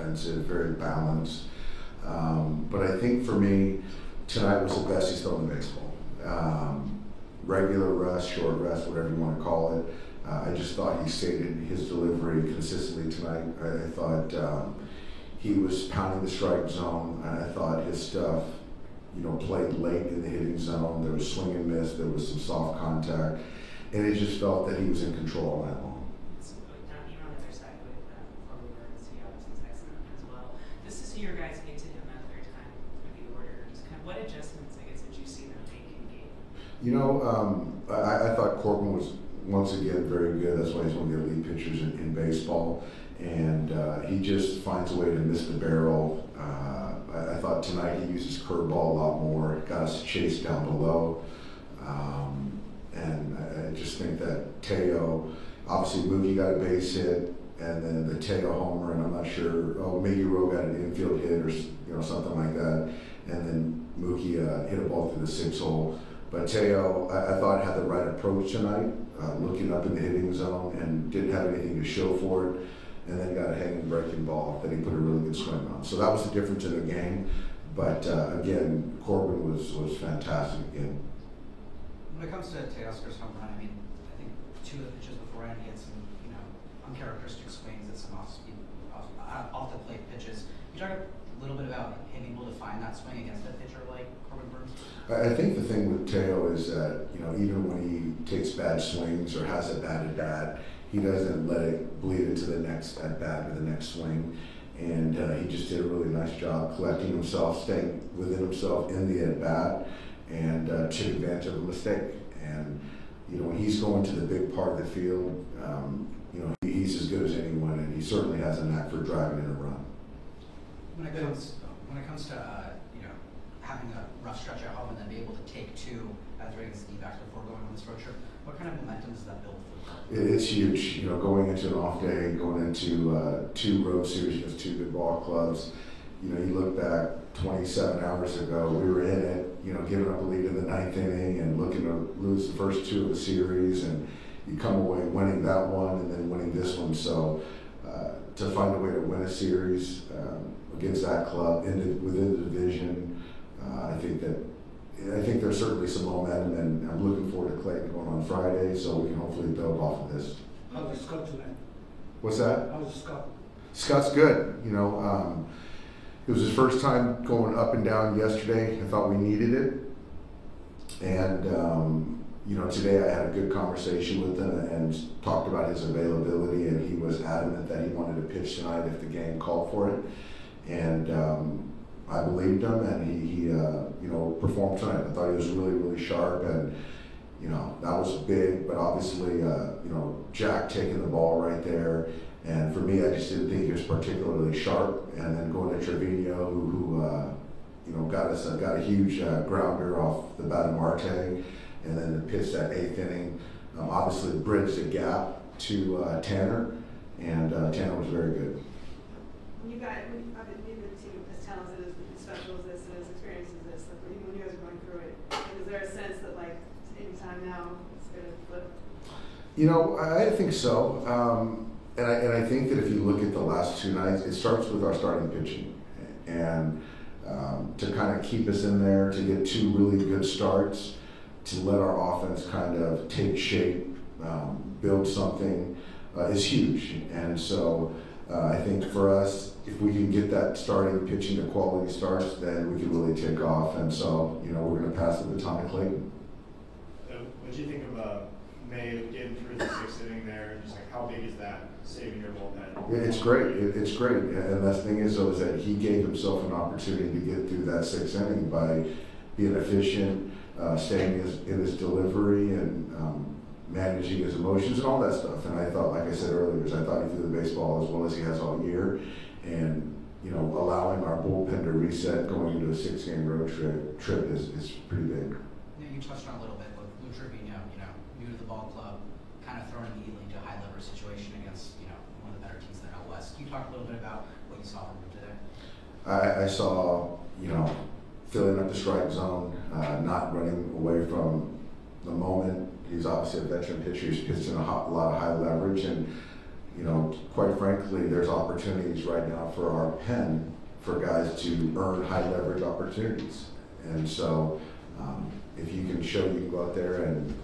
offensive, very balanced. But I think for me, tonight was the best he's thrown in baseball. Regular rest, short rest, whatever you want to call it. I just thought he stated his delivery consistently tonight. I thought he was pounding the strike zone. I thought his stuff, played late in the hitting zone. There was swing and miss. There was some soft contact, and it just felt that he was in control all night long. You're on the other side with Corbin Burnes. He obviously is excellent as well. Just to see your guys get to him that third time for the order, just kind of what adjustments, I guess, did you see them make in game? I thought Corbin was once again very good. That's why he's one of the elite pitchers in baseball, and he just finds a way to miss the barrel. I thought tonight he used his curveball a lot more, got us chased down below. And I just think that Teo, obviously Mookie got a base hit, and then the Teo homer, and I'm not sure, Miggy Rowe got an infield hit or something like that, and then Mookie hit a ball through the 6-hole. But Teo, I thought had the right approach tonight, looking up in the hitting zone, and didn't have anything to show for it, and then got a hanging breaking ball that he put a really good swing on. So that was the difference in the game. But again, Corbin was fantastic again. When it comes to Teoscar's home run, I think two of the pitches beforehand, he had some, uncharacteristic swings at some off the plate pitches. Can you talk a little bit about him able to find that swing against a pitcher like Corbin Burnes? I think the thing with Teo is that, even when he takes bad swings or has a bad at-bat, he doesn't let it bleed into the next at-bat or the next swing. And he just did a really nice job collecting himself, staying within himself in the at-bat, and took advantage of a mistake. And, when he's going to the big part of the field, he's as good as anyone, and he certainly has a knack for driving in a run. When it comes to having a rough stretch at home and then be able to take two after against the D-backs before going on this road trip, what kind of momentum does that build for the club? It's huge. Going into an off day, going into 2 road series against 2 good ball clubs. You look back 27 hours ago, we were in it, giving up a lead in the 9th inning and looking to lose the first 2 of the series, and you come away winning that one and then winning this one. So to find a way to win a series against that club within the division, I think there's certainly some momentum, and I'm looking forward to Clayton going on Friday, so we can hopefully build off of this. How was Scott tonight? What's that? How was Scott? Scott's good. It was his first time going up and down yesterday. I thought we needed it. And, today I had a good conversation with him and talked about his availability, and he was adamant that he wanted to pitch tonight if the game called for it. And I believed him, and he performed tonight. I thought he was really, really sharp, and, that was big, but obviously, Jack taking the ball right there. And for me, I just didn't think he was particularly sharp. And then going to Trevino, who got a huge grounder off the bat of Marte, and then the pitch that 8th inning, obviously bridged the gap to Tanner, and Tanner was very good. When you guys, you've been team as talented, as special as this, and as experienced as this, like when you guys are going through it, is there a sense that any time now it's going to flip? I think so. And I think that if you look at the last 2 nights, it starts with our starting pitching. And to kind of keep us in there, to get 2 really good starts, to let our offense kind of take shape, build something, is huge. And so I think for us, if we can get that starting pitching to quality starts, then we can really take off. And so, we're going to pass the baton to Clayton. What do you think of May getting through the 6th inning there? Just how big is that saving your bullpen? It's great. It's great. And the thing is, though, is that he gave himself an opportunity to get through that 6th inning by being efficient, staying in his delivery, and managing his emotions and all that stuff. And I thought, like I said earlier, I thought he threw the baseball as well as he has all year. And, allowing our bullpen to reset going into a 6-game road trip is pretty big. You touched on a little bit with Lou Trevino, new to the ball club, kind of thrown immediately into a high leverage situation against, one of the better teams in the NL West. Can you talk a little bit about what you saw from him today? I saw, filling up the strike zone, not running away from the moment. He's obviously a veteran pitcher. He's pitched in a lot of high leverage, and you know, quite frankly, there's opportunities right now for our pen for guys to earn high leverage opportunities. And so if you can show you can go out there and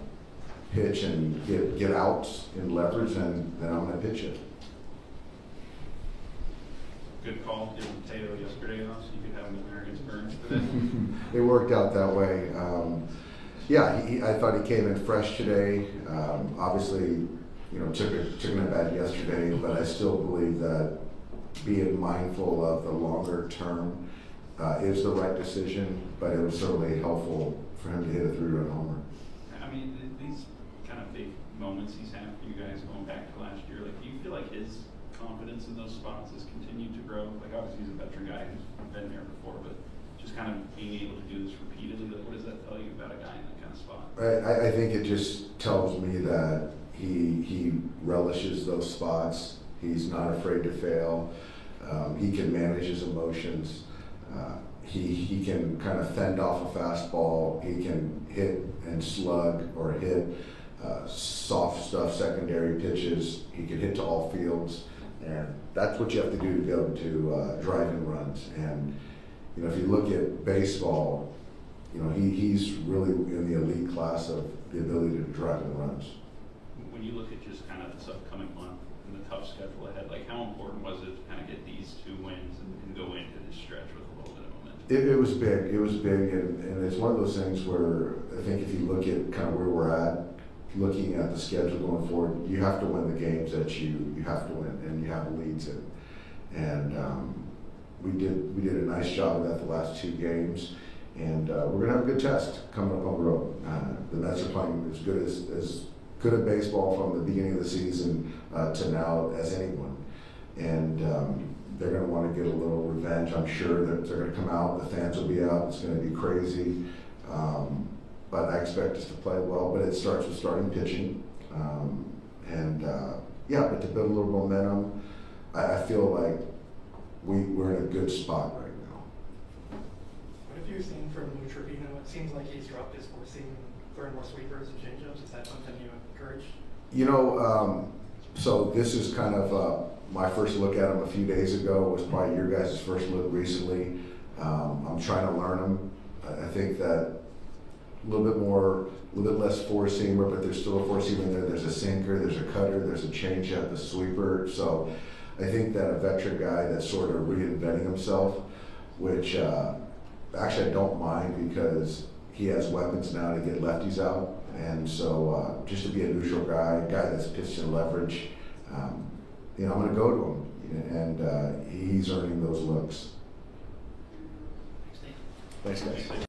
pitch and get outs in leverage, then I'm going to pitch it. Good call giving Teo yesterday off so you could have him in there against Burns today. It worked out that way. Yeah, I thought he came in fresh today. Obviously, you know, took an at bat yesterday, but I still believe that being mindful of the longer term is the right decision. But it was certainly helpful for him to hit a 3-run homer. I mean, these kind of big moments he's had for you guys going back to last year, like, do you feel like his confidence in those spots has continued to grow? Like, obviously he's a veteran guy who's been there before, but just kind of being able to do this repeatedly, like, what does that tell you about a guy in that kind of spot? I think it just tells me that he relishes those spots. He's not afraid to fail. He can manage his emotions. He can kind of fend off a fastball. He can hit and slug or hit soft stuff, secondary pitches. He can hit to all fields. And that's what you have to do to be able to drive in runs. And, you know, if you look at baseball, you know, he's really in the elite class of the ability to drive in runs. When you look at just kind of this upcoming month and the tough schedule ahead, like, how important was it to kind of get these 2 wins and go into this stretch with a little bit of momentum? It was big. It was big, and it's one of those things where I think if you look at kind of where we're at, looking at the schedule going forward, you have to win the games that you have to win, and you have leads in. And we did a nice job of that the last 2 games, and we're gonna have a good test coming up on the road. The Mets are playing as good at baseball from the beginning of the season to now as anyone, and they're going to want to get a little revenge. I'm sure that they're going to come out, the fans will be out, it's going to be crazy. But I expect us to play well, but it starts with starting pitching. Yeah, but to build a little momentum, I feel like we're in a good spot right now. What have you seen from Lou Trevino? It seems like he's dropped his four seam and throwing more sweepers and changeups. Is that something you encourage? You know, so this is kind of my first look at him a few days ago. It was probably your guys' first look recently. I'm trying to learn him. I think that a little bit less four-seamer, but there's still a four-seamer in there. There's a sinker, there's a cutter, there's a changeup, a sweeper. So I think that a veteran guy that's sort of reinventing himself, which actually I don't mind because he has weapons now to get lefties out. And so just to be a neutral guy that's pitched in leverage, you know, I'm going to go to him, and he's earning those looks. Thanks, Dave. Thanks, guys.